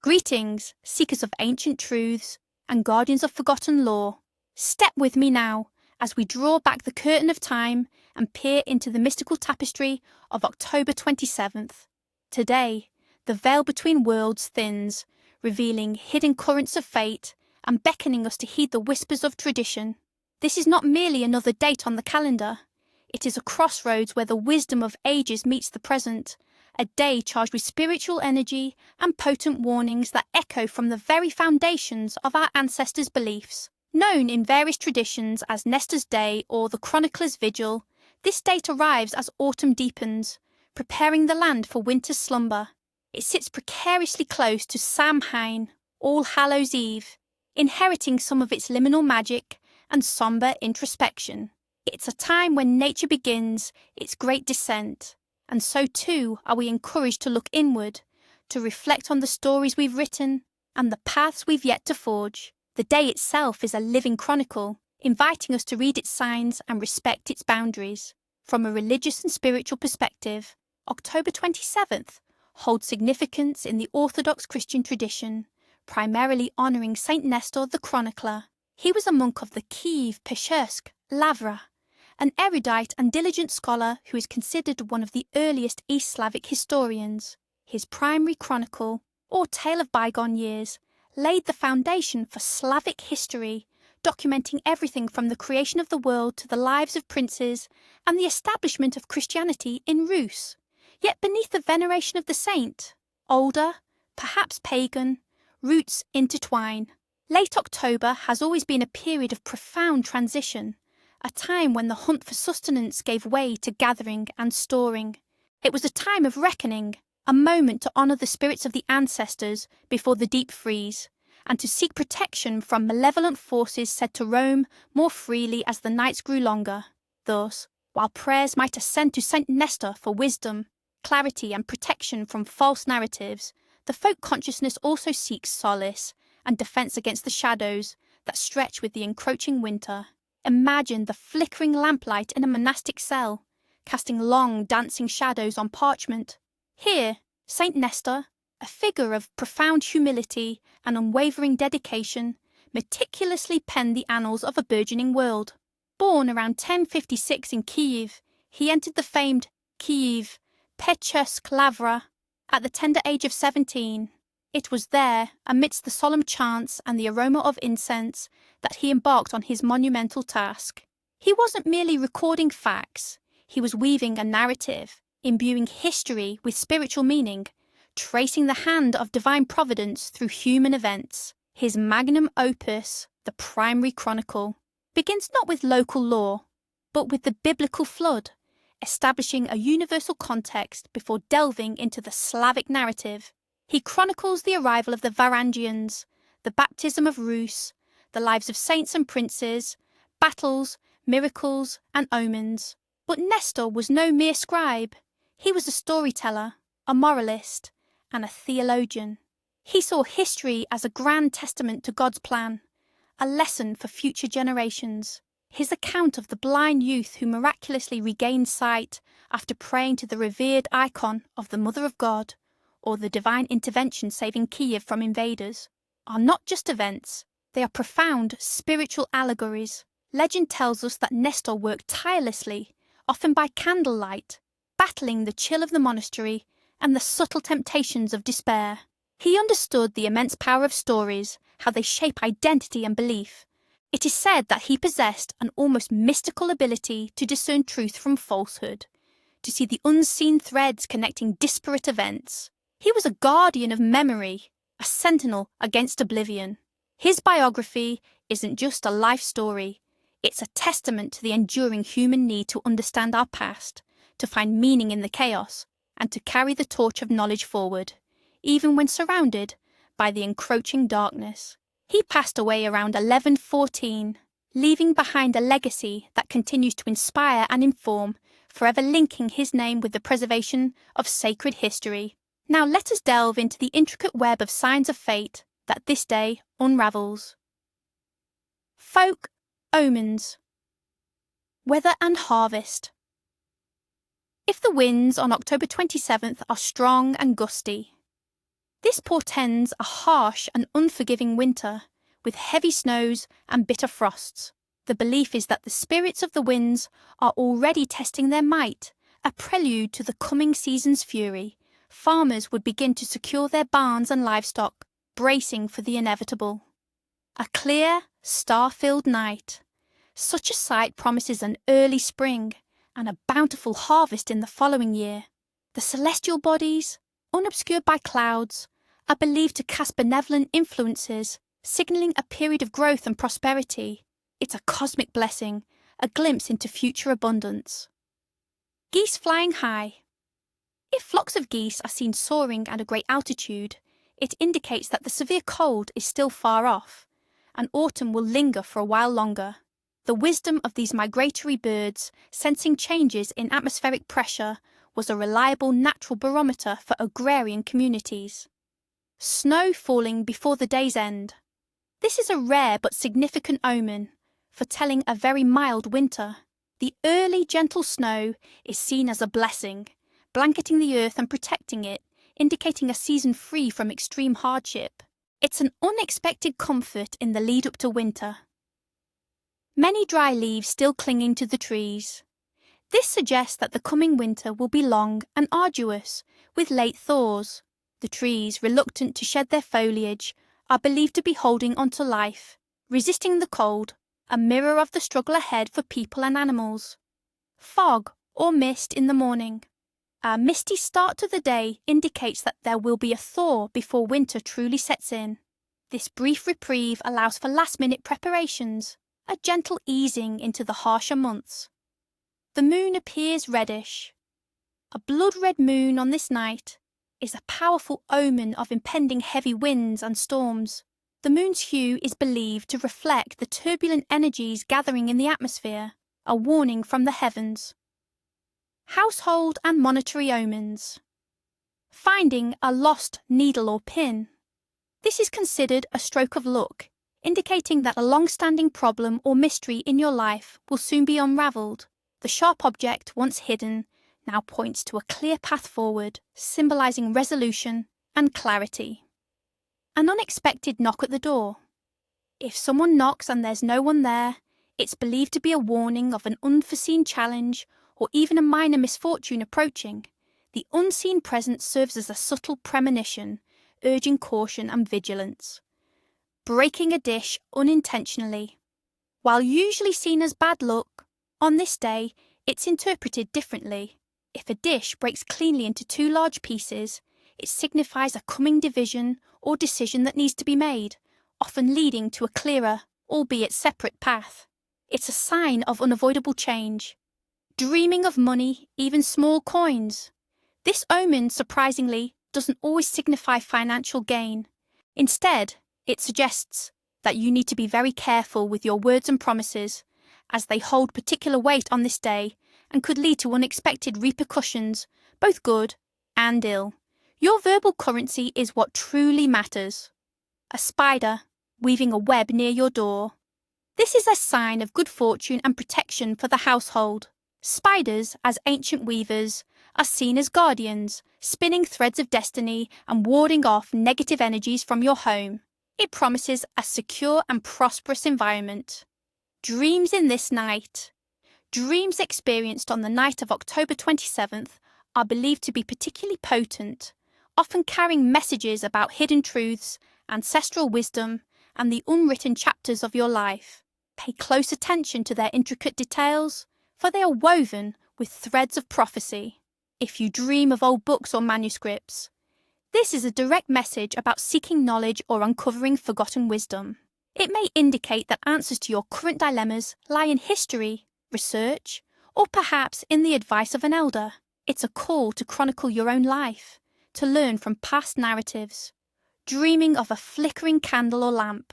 Greetings, seekers of ancient truths and guardians of forgotten lore. Step with me now as we draw back the curtain of time and peer into the mystical tapestry of October 27th. Today, the veil between worlds thins, revealing hidden currents of fate and beckoning us to heed the whispers of tradition. This is not merely another date on the calendar. It is a crossroads where the wisdom of ages meets the present, a day charged with spiritual energy and potent warnings that echo from the very foundations of our ancestors' beliefs. Known in various traditions as Nestors' Day or the Chroniclers Vigil, this date arrives as autumn deepens, preparing the land for winter's slumber. It sits precariously close to Samhain, All Hallows' Eve, inheriting some of its liminal magic and sombre introspection. It's a time when nature begins its great descent, and so too are we encouraged to look inward, to reflect on the stories we've written and the paths we've yet to forge. The day itself is a living chronicle, inviting us to read its signs and respect its boundaries. From a religious and spiritual perspective, October 27th holds significance in the Orthodox Christian tradition, primarily honouring Saint Nestor the Chronicler. He was a monk of the Kiev-Peshursk Lavra, an erudite and diligent scholar who is considered one of the earliest East Slavic historians. His primary chronicle, or Tale of Bygone Years, laid the foundation for Slavic history, documenting everything from the creation of the world to the lives of princes and the establishment of Christianity in Rus. Yet beneath the veneration of the saint, older, perhaps pagan, roots intertwine. Late October has always been a period of profound transition, a time when the hunt for sustenance gave way to gathering and storing. It was a time of reckoning, a moment to honour the spirits of the ancestors before the deep freeze, and to seek protection from malevolent forces said to roam more freely as the nights grew longer. Thus, while prayers might ascend to Saint Nestor for wisdom, clarity and protection from false narratives, the folk consciousness also seeks solace and defence against the shadows that stretch with the encroaching winter. Imagine the flickering lamplight in a monastic cell, casting long dancing shadows on parchment. Here, Saint Nestor, a figure of profound humility and unwavering dedication, meticulously penned the annals of a burgeoning world. Born around 1056 in Kiev, he entered the famed Kiev-Peshursk Lavra at the tender age of 17. It was there, amidst the solemn chants and the aroma of incense, that he embarked on his monumental task. He wasn't merely recording facts, he was weaving a narrative, imbuing history with spiritual meaning, tracing the hand of divine providence through human events. His magnum opus, the primary chronicle, begins not with local lore, but with the biblical flood, establishing a universal context before delving into the Slavic narrative. He chronicles the arrival of the Varangians, the baptism of Rus, the lives of saints and princes, battles, miracles, and omens. But Nestor was no mere scribe. He was a storyteller, a moralist, and a theologian. He saw history as a grand testament to God's plan, a lesson for future generations. His account of the blind youth who miraculously regained sight after praying to the revered icon of the Mother of God, or the divine intervention saving Kiev from invaders, are not just events, they are profound spiritual allegories. Legend tells us that Nestor worked tirelessly, often by candlelight, battling the chill of the monastery and the subtle temptations of despair. He understood the immense power of stories, how they shape identity and belief. It is said that he possessed an almost mystical ability to discern truth from falsehood, to see the unseen threads connecting disparate events. He was a guardian of memory, a sentinel against oblivion. His biography isn't just a life story, it's a testament to the enduring human need to understand our past, to find meaning in the chaos, and to carry the torch of knowledge forward, even when surrounded by the encroaching darkness. He passed away around 1114, leaving behind a legacy that continues to inspire and inform, forever linking his name with the preservation of sacred history. Now let us delve into the intricate web of signs of fate that this day unravels. Folk omens. Weather and harvest. If the winds on October 27th are strong and gusty, This portends a harsh and unforgiving winter, with heavy snows and bitter frosts. The belief is that the spirits of the winds are already testing their might, a prelude to the coming season's fury. Farmers would begin to secure their barns and livestock, bracing for the inevitable. A clear, star-filled night. Such a sight promises an early spring and a bountiful harvest in the following year. The celestial bodies, unobscured by clouds, are believed to cast benevolent influences, signalling a period of growth and prosperity. It's a cosmic blessing, a glimpse into future abundance. Geese flying high. If flocks of geese are seen soaring at a great altitude, it indicates that the severe cold is still far off, and autumn will linger for a while longer. The wisdom of these migratory birds, sensing changes in atmospheric pressure, was a reliable natural barometer for agrarian communities. Snow falling before the day's end. This is a rare but significant omen, foretelling a very mild winter. The early gentle snow is seen as a blessing, blanketing the earth and protecting it, indicating a season free from extreme hardship. It's an unexpected comfort in the lead-up to winter. Many dry leaves still clinging to the trees. This suggests that the coming winter will be long and arduous, with late thaws. The trees, reluctant to shed their foliage, are believed to be holding on to life, resisting the cold, a mirror of the struggle ahead for people and animals. Fog or mist in the morning. A misty start to the day indicates that there will be a thaw before winter truly sets in. This brief reprieve allows for last-minute preparations, a gentle easing into the harsher months. The moon appears reddish. A blood-red moon on this night is a powerful omen of impending heavy winds and storms. The moon's hue is believed to reflect the turbulent energies gathering in the atmosphere, a warning from the heavens. Household and monetary omens. Finding a lost needle or pin. This is considered a stroke of luck, indicating that a long-standing problem or mystery in your life will soon be unravelled. The sharp object, once hidden, now points to a clear path forward, symbolising resolution and clarity. An unexpected knock at the door. If someone knocks and there's no one there, it's believed to be a warning of an unforeseen challenge or even a minor misfortune approaching. The unseen presence serves as a subtle premonition, urging caution and vigilance. Breaking a dish unintentionally. While usually seen as bad luck, on this day it's interpreted differently. If a dish breaks cleanly into two large pieces, it signifies a coming division or decision that needs to be made, often leading to a clearer, albeit separate path. It's a sign of unavoidable change. Dreaming of money, even small coins. This omen, surprisingly, doesn't always signify financial gain. Instead, it suggests that you need to be very careful with your words and promises, as they hold particular weight on this day and could lead to unexpected repercussions, both good and ill. Your verbal currency is what truly matters. A spider weaving a web near your door. This is a sign of good fortune and protection for the household. Spiders, as ancient weavers, are seen as guardians, spinning threads of destiny and warding off negative energies from your home. It promises a secure and prosperous environment. Dreams in this night. Dreams experienced on the night of October 27th are believed to be particularly potent, often carrying messages about hidden truths, ancestral wisdom, and the unwritten chapters of your life. Pay close attention to their intricate details, for they are woven with threads of prophecy. If you dream of old books or manuscripts, this is a direct message about seeking knowledge or uncovering forgotten wisdom. It may indicate that answers to your current dilemmas lie in history, research, or perhaps in the advice of an elder. It's a call to chronicle your own life, to learn from past narratives. Dreaming of a flickering candle or lamp.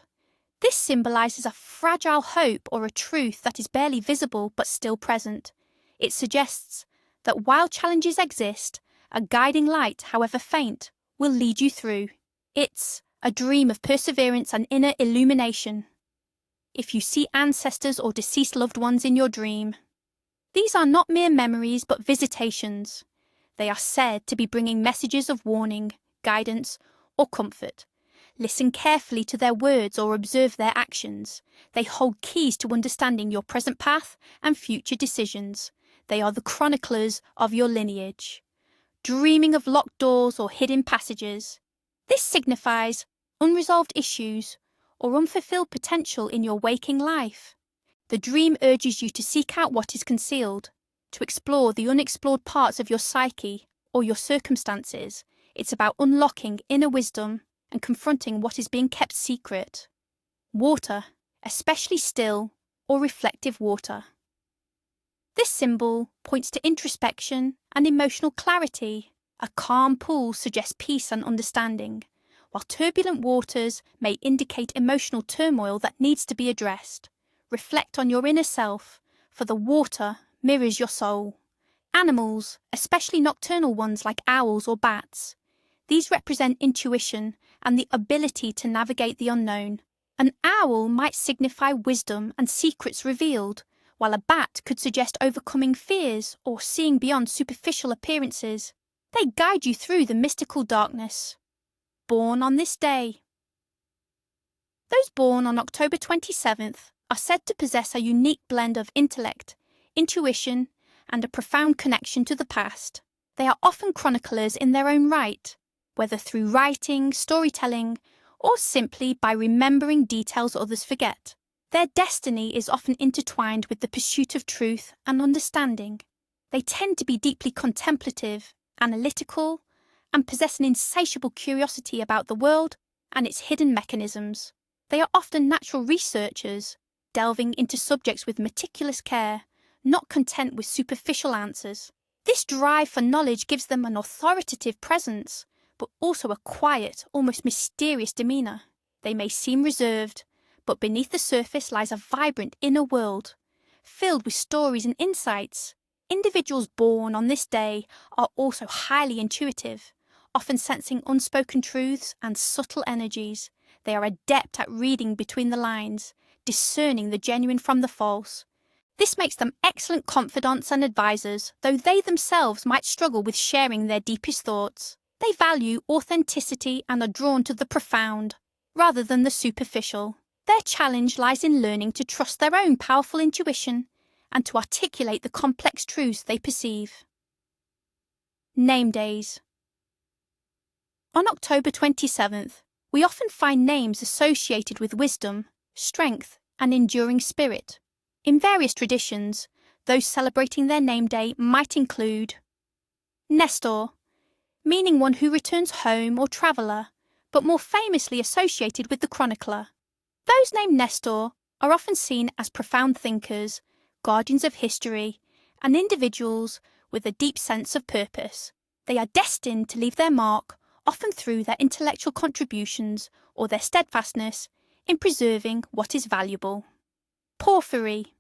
This symbolises a fragile hope or a truth that is barely visible but still present. It suggests that while challenges exist, a guiding light, however faint, will lead you through. It's a dream of perseverance and inner illumination. If you see ancestors or deceased loved ones in your dream, these are not mere memories but visitations. They are said to be bringing messages of warning, guidance, or comfort. Listen carefully to their words or observe their actions. They hold keys to understanding your present path and future decisions. They are the chroniclers of your lineage. Dreaming of locked doors or hidden passages. This signifies unresolved issues or unfulfilled potential in your waking life. The dream urges you to seek out what is concealed, to explore the unexplored parts of your psyche or your circumstances. It's about unlocking inner wisdom and confronting what is being kept secret. Water, especially still or reflective water. This symbol points to introspection and emotional clarity. A calm pool suggests peace and understanding, while turbulent waters may indicate emotional turmoil that needs to be addressed. Reflect on your inner self, for the water mirrors your soul. Animals, especially nocturnal ones like owls or bats, these represent intuition and the ability to navigate the unknown. An owl might signify wisdom and secrets revealed, while a bat could suggest overcoming fears or seeing beyond superficial appearances. They guide you through the mystical darkness. Born on this day. Those born on October 27th are said to possess a unique blend of intellect, intuition, and a profound connection to the past. They are often chroniclers in their own right, whether through writing, storytelling, or simply by remembering details others forget. Their destiny is often intertwined with the pursuit of truth and understanding. They tend to be deeply contemplative, analytical, and possess an insatiable curiosity about the world and its hidden mechanisms. They are often natural researchers, delving into subjects with meticulous care, not content with superficial answers. This drive for knowledge gives them an authoritative presence, but also a quiet, almost mysterious demeanour. They may seem reserved, but beneath the surface lies a vibrant inner world, filled with stories and insights. Individuals born on this day are also highly intuitive, often sensing unspoken truths and subtle energies. They are adept at reading between the lines, discerning the genuine from the false. This makes them excellent confidants and advisors, though they themselves might struggle with sharing their deepest thoughts. They value authenticity and are drawn to the profound, rather than the superficial. Their challenge lies in learning to trust their own powerful intuition and to articulate the complex truths they perceive. Name days. On October 27th, we often find names associated with wisdom, strength, and enduring spirit. In various traditions, those celebrating their name day might include Nestor, meaning one who returns home or traveller, but more famously associated with the chronicler. Those named Nestor are often seen as profound thinkers, guardians of history, and individuals with a deep sense of purpose. They are destined to leave their mark, often through their intellectual contributions or their steadfastness in preserving what is valuable. Porphyry,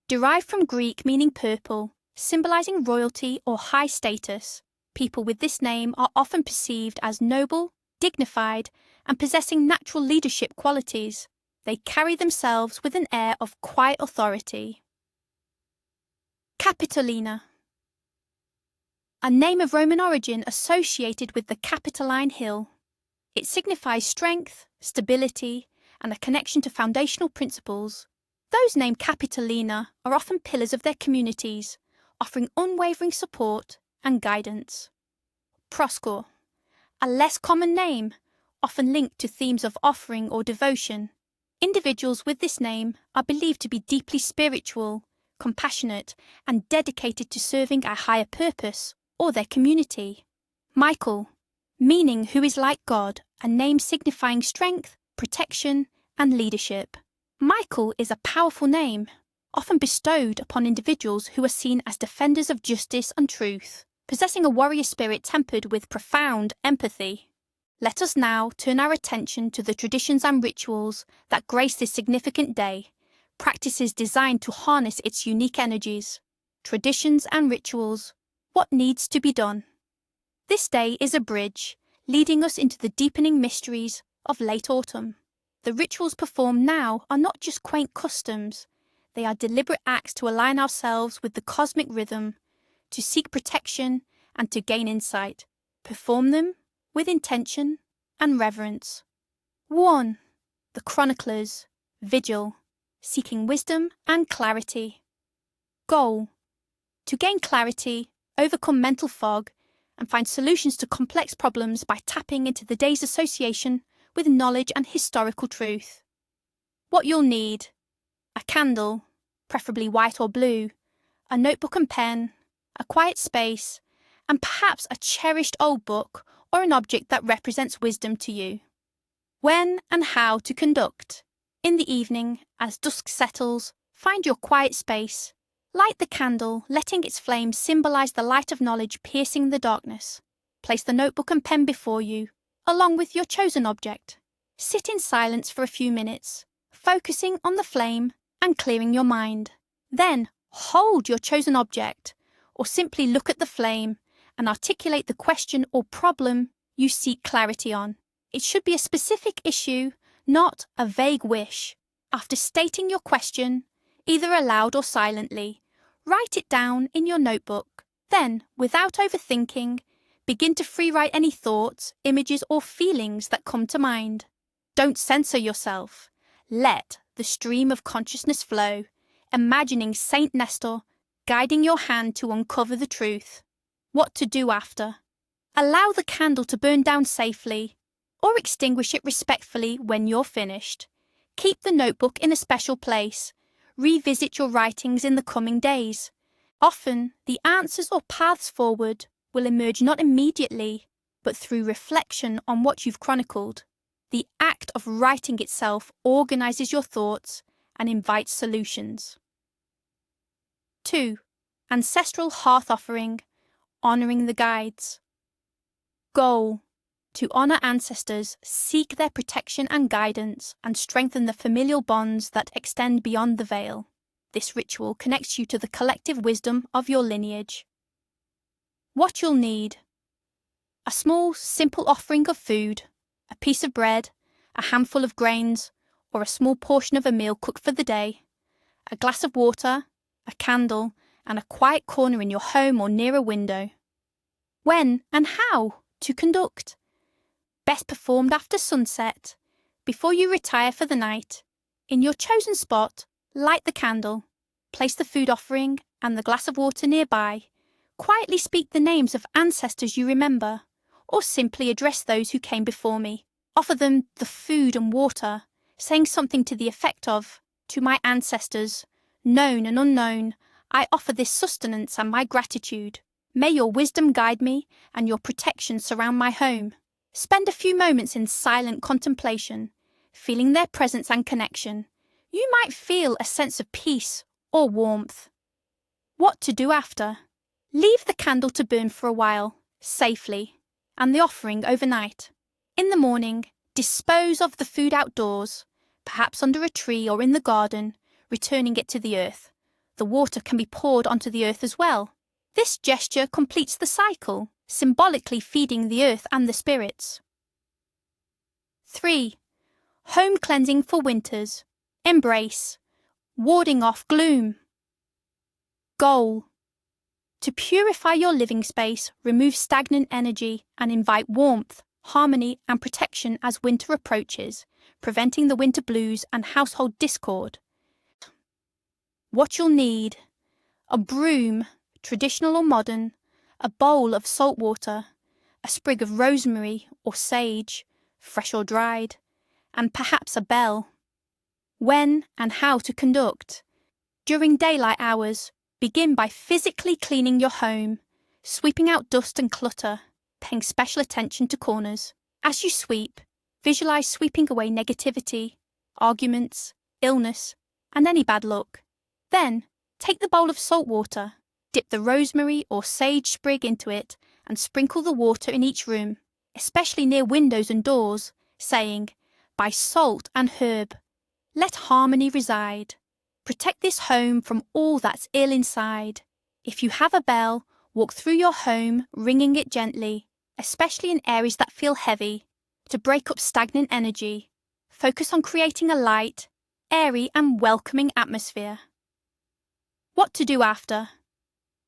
derived from Greek meaning purple, symbolizing royalty or high status. People with this name are often perceived as noble, dignified, and possessing natural leadership qualities. They carry themselves with an air of quiet authority. Capitolina, a name of Roman origin associated with the Capitoline Hill. It signifies strength, stability, and a connection to foundational principles. Those named Capitolina are often pillars of their communities, offering unwavering support and guidance. Proscor, a less common name, often linked to themes of offering or devotion. Individuals with this name are believed to be deeply spiritual, compassionate, and dedicated to serving a higher purpose or their community. Michael, meaning who is like God, a name signifying strength, protection, and leadership. Michael is a powerful name, often bestowed upon individuals who are seen as defenders of justice and truth, possessing a warrior spirit tempered with profound empathy. Let us now turn our attention to the traditions and rituals that grace this significant day, practices designed to harness its unique energies. Traditions and rituals. What needs to be done? This day is a bridge, leading us into the deepening mysteries of late autumn. The rituals performed now are not just quaint customs, they are deliberate acts to align ourselves with the cosmic rhythm, to seek protection and to gain insight. Perform them with intention, and reverence. 1. The Chroniclers Vigil, seeking wisdom and clarity. Goal: to gain clarity, overcome mental fog, and find solutions to complex problems by tapping into the day's association with knowledge and historical truth. What you'll need: a candle, preferably white or blue, a notebook and pen, a quiet space, and perhaps a cherished old book or an object that represents wisdom to you. When and how to conduct. In the evening, as dusk settles, find your quiet space. Light the candle, letting its flame symbolize the light of knowledge piercing the darkness. Place the notebook and pen before you, along with your chosen object. Sit in silence for a few minutes, focusing on the flame and clearing your mind. Then, hold your chosen object, or simply look at the flame and articulate the question or problem you seek clarity on. It should be a specific issue, not a vague wish. After stating your question, either aloud or silently, write it down in your notebook. Then, without overthinking, begin to free-write any thoughts, images or feelings that come to mind. Don't censor yourself. Let the stream of consciousness flow, imagining Saint Nestor guiding your hand to uncover the truth. What to do after. Allow the candle to burn down safely, or extinguish it respectfully when you're finished. Keep the notebook in a special place. Revisit your writings in the coming days. Often, the answers or paths forward will emerge not immediately, but through reflection on what you've chronicled. The act of writing itself organizes your thoughts and invites solutions. 2. Ancestral hearth offering, honoring the guides. Goal: to honor ancestors, seek their protection and guidance, and strengthen the familial bonds that extend beyond the veil. This ritual connects you to the collective wisdom of your lineage. What you'll need: a small, simple offering of food, a piece of bread, a handful of grains, or a small portion of a meal cooked for the day, a glass of water, a candle, and a quiet corner in your home or near a window. When and how to conduct. Best performed after sunset, before you retire for the night. In your chosen spot, light the candle, place the food offering and the glass of water nearby. Quietly speak the names of ancestors you remember, or simply address those who came before me. Offer them the food and water, saying something to the effect of, "To my ancestors, known and unknown, I offer this sustenance and my gratitude. May your wisdom guide me and your protection surround my home." Spend a few moments in silent contemplation, feeling their presence and connection. You might feel a sense of peace or warmth. What to do after. Leave the candle to burn for a while, safely, and the offering overnight. In the morning, dispose of the food outdoors, perhaps under a tree or in the garden, returning it to the earth. The water can be poured onto the earth as well. This gesture completes the cycle, symbolically feeding the earth and the spirits. 3. Home cleansing for winters. Embrace, warding off gloom. Goal: to purify your living space, remove stagnant energy, and invite warmth, harmony, and protection as winter approaches, preventing the winter blues and household discord. What you'll need: a broom, traditional or modern, a bowl of salt water, a sprig of rosemary or sage, fresh or dried, and perhaps a bell. When and how to conduct. During daylight hours, begin by physically cleaning your home, sweeping out dust and clutter, paying special attention to corners. As you sweep, visualize sweeping away negativity, arguments, illness, and any bad luck. Then, take the bowl of salt water, dip the rosemary or sage sprig into it, and sprinkle the water in each room, especially near windows and doors, saying, "By salt and herb, let harmony reside. Protect this home from all that's ill inside." If you have a bell, walk through your home, ringing it gently, especially in areas that feel heavy, to break up stagnant energy. Focus on creating a light, airy and welcoming atmosphere. What to do after.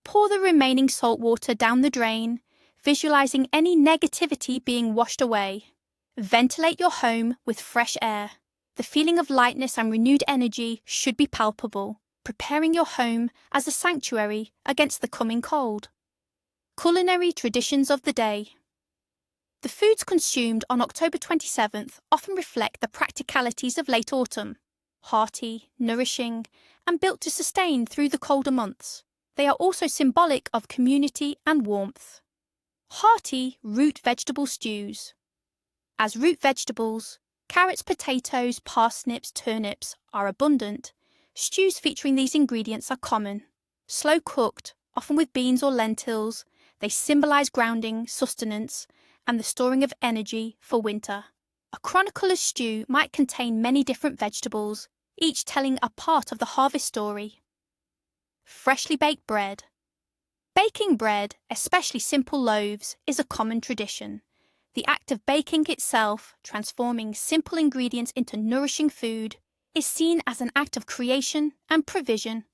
Pour the remaining salt water down the drain, visualizing any negativity being washed away. Ventilate your home with fresh air. The feeling of lightness and renewed energy should be palpable, preparing your home as a sanctuary against the coming cold. Culinary traditions of the day. The foods consumed on October 27th often reflect the practicalities of late autumn. Hearty, nourishing, and built to sustain through the colder months. They are also symbolic of community and warmth. Hearty root vegetable stews. As root vegetables, carrots, potatoes, parsnips, turnips are abundant. Stews featuring these ingredients are common. Slow cooked, often with beans or lentils, they symbolize grounding, sustenance, and the storing of energy for winter. A chronicler's stew might contain many different vegetables, each telling a part of the harvest story. Freshly baked bread. Baking bread, especially simple loaves, is a common tradition. The act of baking itself, transforming simple ingredients into nourishing food, is seen as an act of creation and provision.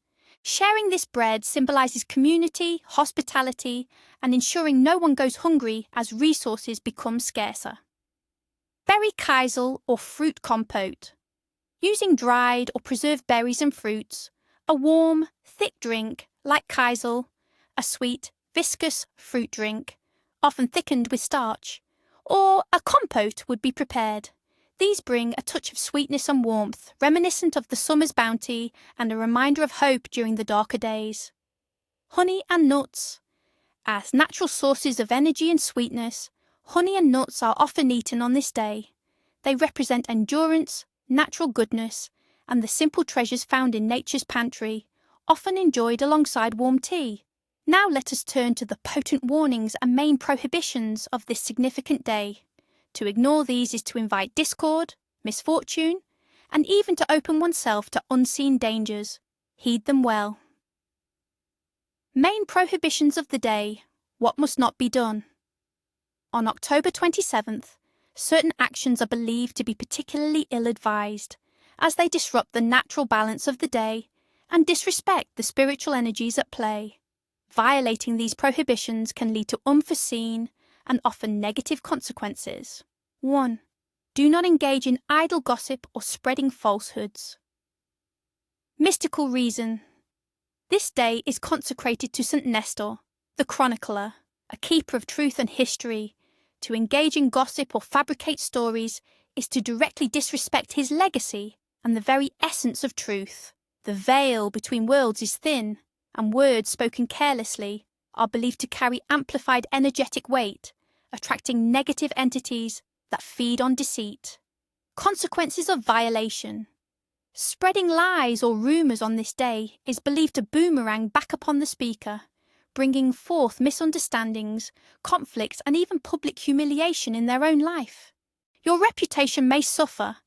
Sharing this bread symbolizes community, hospitality, and ensuring no one goes hungry as resources become scarcer. Berry Kaiser or fruit compote. Using dried or preserved berries and fruits, a warm, thick drink like Kaiser, a sweet, viscous fruit drink, often thickened with starch, or a compote would be prepared. These bring a touch of sweetness and warmth, reminiscent of the summer's bounty and a reminder of hope during the darker days. Honey and nuts. As natural sources of energy and sweetness, honey and nuts are often eaten on this day. They represent endurance, natural goodness, and the simple treasures found in nature's pantry, often enjoyed alongside warm tea. Now let us turn to the potent warnings and main prohibitions of this significant day. To ignore these is to invite discord, misfortune, and even to open oneself to unseen dangers. Heed them well. Main prohibitions of the day. What must not be done? On October 27th, certain actions are believed to be particularly ill-advised, as they disrupt the natural balance of the day and disrespect the spiritual energies at play. Violating these prohibitions can lead to unforeseen and often negative consequences. 1. Do not engage in idle gossip or spreading falsehoods. Mystical reason. This day is consecrated to Saint Nestor, the chronicler, a keeper of truth and history. To engage in gossip or fabricate stories is to directly disrespect his legacy and the very essence of truth. The veil between worlds is thin, and words spoken carelessly are believed to carry amplified energetic weight, attracting negative entities that feed on deceit. Consequences of violation. Spreading lies or rumours on this day is believed to boomerang back upon the speaker, bringing forth misunderstandings, conflicts, and even public humiliation in their own life. Your reputation may suffer,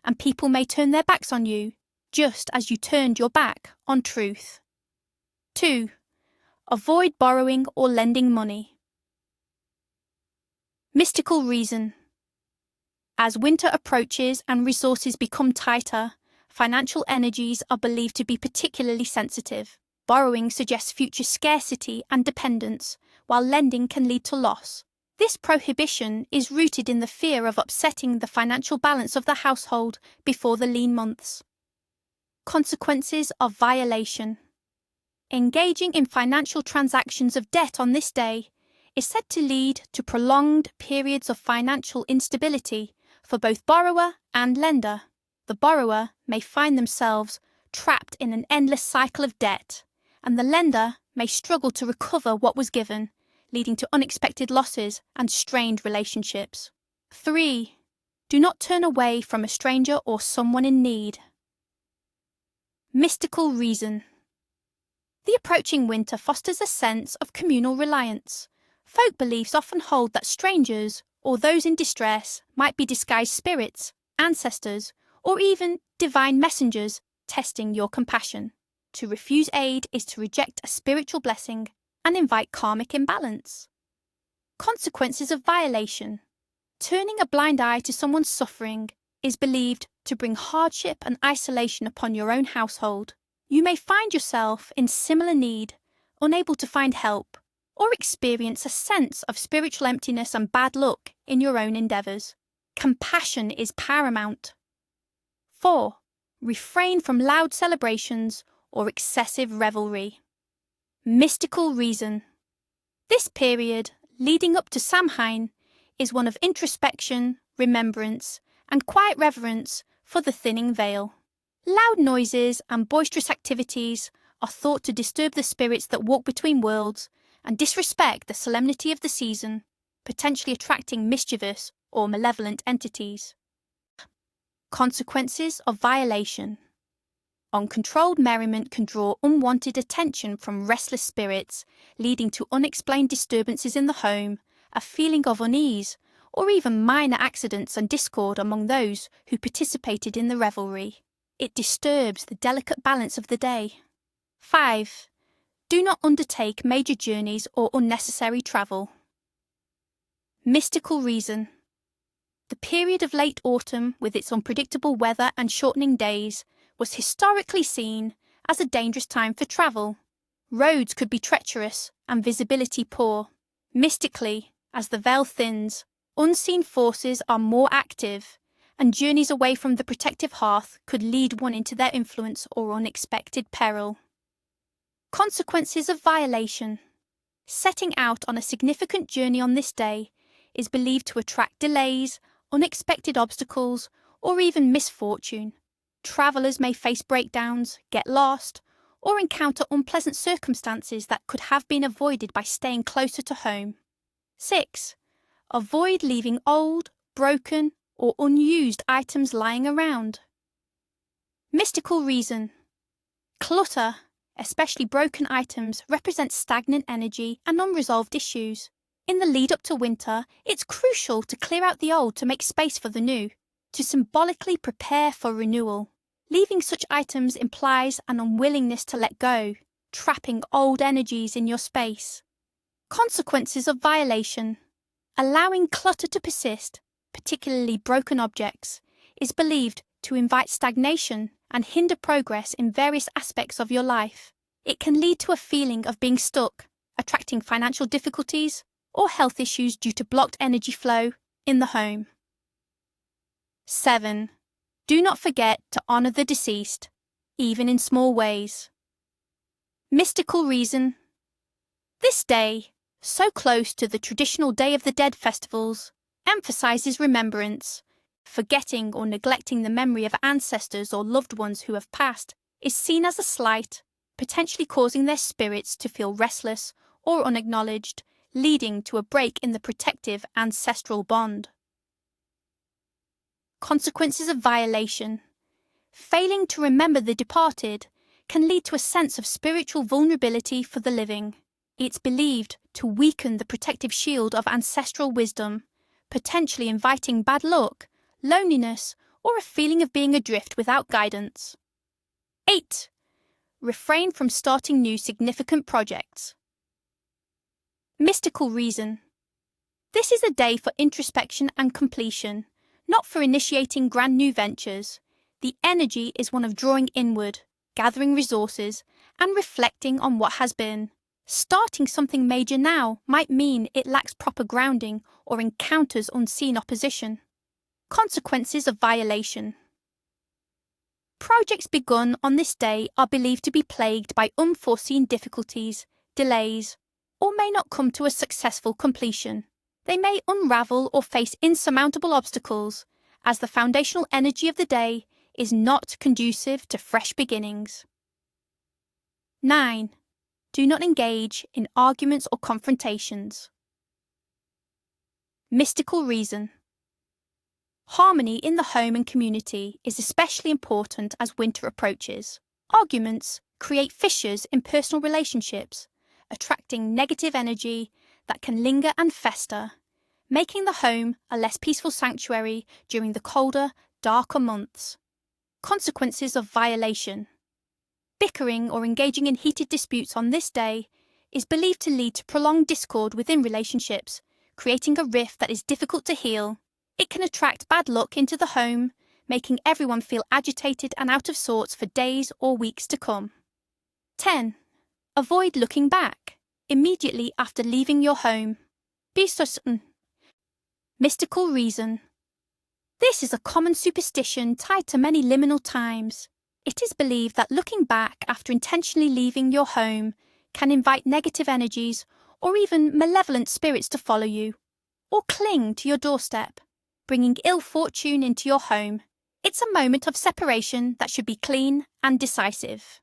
and people may turn their backs on you, just as you turned your back on truth. 2. Avoid borrowing or lending money. Mystical reason. As winter approaches and resources become tighter, financial energies are believed to be particularly sensitive. Borrowing suggests future scarcity and dependence, while lending can lead to loss. This prohibition is rooted in the fear of upsetting the financial balance of the household before the lean months. Consequences of violation. Engaging in financial transactions of debt on this day is said to lead to prolonged periods of financial instability for both borrower and lender. The borrower may find themselves trapped in an endless cycle of debt, and the lender may struggle to recover what was given, leading to unexpected losses and strained relationships. 3. Do not turn away from a stranger or someone in need. Mystical reason. The approaching winter fosters a sense of communal reliance. Folk beliefs often hold that strangers or those in distress might be disguised spirits, ancestors, or even divine messengers testing your compassion. To refuse aid is to reject a spiritual blessing and invite karmic imbalance. Consequences of violation. Turning a blind eye to someone's suffering is believed to bring hardship and isolation upon your own household. You may find yourself in similar need, unable to find help, or experience a sense of spiritual emptiness and bad luck in your own endeavours. Compassion is paramount. 4. Refrain from loud celebrations or excessive revelry. Mystical reason. This period, leading up to Samhain, is one of introspection, remembrance, and quiet reverence for the thinning veil. Loud noises and boisterous activities are thought to disturb the spirits that walk between worlds and disrespect the solemnity of the season, potentially attracting mischievous or malevolent entities. Consequences of violation. Uncontrolled merriment can draw unwanted attention from restless spirits, leading to unexplained disturbances in the home, a feeling of unease, or even minor accidents and discord among those who participated in the revelry. It disturbs the delicate balance of the day. 5. Do not undertake major journeys or unnecessary travel. Mystical reason. The period of late autumn, with its unpredictable weather and shortening days, was historically seen as a dangerous time for travel. Roads could be treacherous and visibility poor. Mystically, as the veil thins, unseen forces are more active, and journeys away from the protective hearth could lead one into their influence or unexpected peril. Consequences of violation. Setting out on a significant journey on this day is believed to attract delays, unexpected obstacles, or even misfortune. Travellers may face breakdowns, get lost, or encounter unpleasant circumstances that could have been avoided by staying closer to home. 6. Avoid leaving old, broken, or unused items lying around. Mystical reason. Clutter, especially broken items, represents stagnant energy and unresolved issues. In the lead up to winter, it's crucial to clear out the old to make space for the new, to symbolically prepare for renewal. Leaving such items implies an unwillingness to let go, trapping old energies in your space. Consequences of violation. Allowing clutter to persist, particularly broken objects, is believed to invite stagnation and hinder progress in various aspects of your life. It can lead to a feeling of being stuck, attracting financial difficulties or health issues due to blocked energy flow in the home. 7. Do not forget to honour the deceased, even in small ways. Mystical reason. This day, so close to the traditional Day of the Dead festivals, emphasises remembrance. Forgetting or neglecting the memory of ancestors or loved ones who have passed is seen as a slight, potentially causing their spirits to feel restless or unacknowledged, leading to a break in the protective ancestral bond. Consequences of violation. Failing to remember the departed can lead to a sense of spiritual vulnerability for the living. It's believed to weaken the protective shield of ancestral wisdom, potentially inviting bad luck, loneliness, or a feeling of being adrift without guidance. 8. Refrain from starting new significant projects. Mystical reason. This is a day for introspection and completion, not for initiating grand new ventures. The energy is one of drawing inward, gathering resources, and reflecting on what has been. Starting something major now might mean it lacks proper grounding or encounters unseen opposition. Consequences of violation. Projects begun on this day are believed to be plagued by unforeseen difficulties, delays, or may not come to a successful completion. They may unravel or face insurmountable obstacles, as the foundational energy of the day is not conducive to fresh beginnings. 9. Do not engage in arguments or confrontations. Mystical reason. Harmony in the home and community is especially important as winter approaches. Arguments create fissures in personal relationships, attracting negative energy that can linger and fester, making the home a less peaceful sanctuary during the colder, darker months. Consequences of violation. Bickering or engaging in heated disputes on this day is believed to lead to prolonged discord within relationships, creating a rift that is difficult to heal. It can attract bad luck into the home, making everyone feel agitated and out of sorts for days or weeks to come. 10. Avoid looking back immediately after leaving your home. Be certain. Mystical reason. This is a common superstition tied to many liminal times. It is believed that looking back after intentionally leaving your home can invite negative energies or even malevolent spirits to follow you, or cling to your doorstep, bringing ill fortune into your home. It's a moment of separation that should be clean and decisive.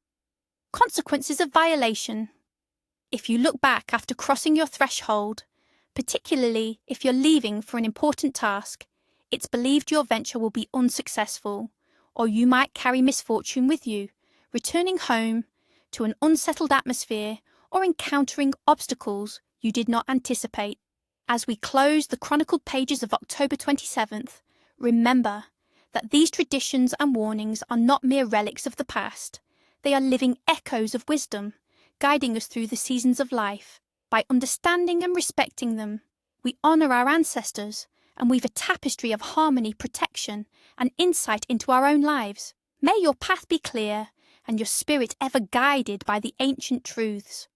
Consequences of violation. If you look back after crossing your threshold, particularly if you're leaving for an important task, it's believed your venture will be unsuccessful, or you might carry misfortune with you, returning home to an unsettled atmosphere or encountering obstacles you did not anticipate. As we close the chronicled pages of October 27th, remember that these traditions and warnings are not mere relics of the past. They are living echoes of wisdom, guiding us through the seasons of life. By understanding and respecting them, we honour our ancestors and weave a tapestry of harmony, protection, and insight into our own lives. May your path be clear and your spirit ever guided by the ancient truths.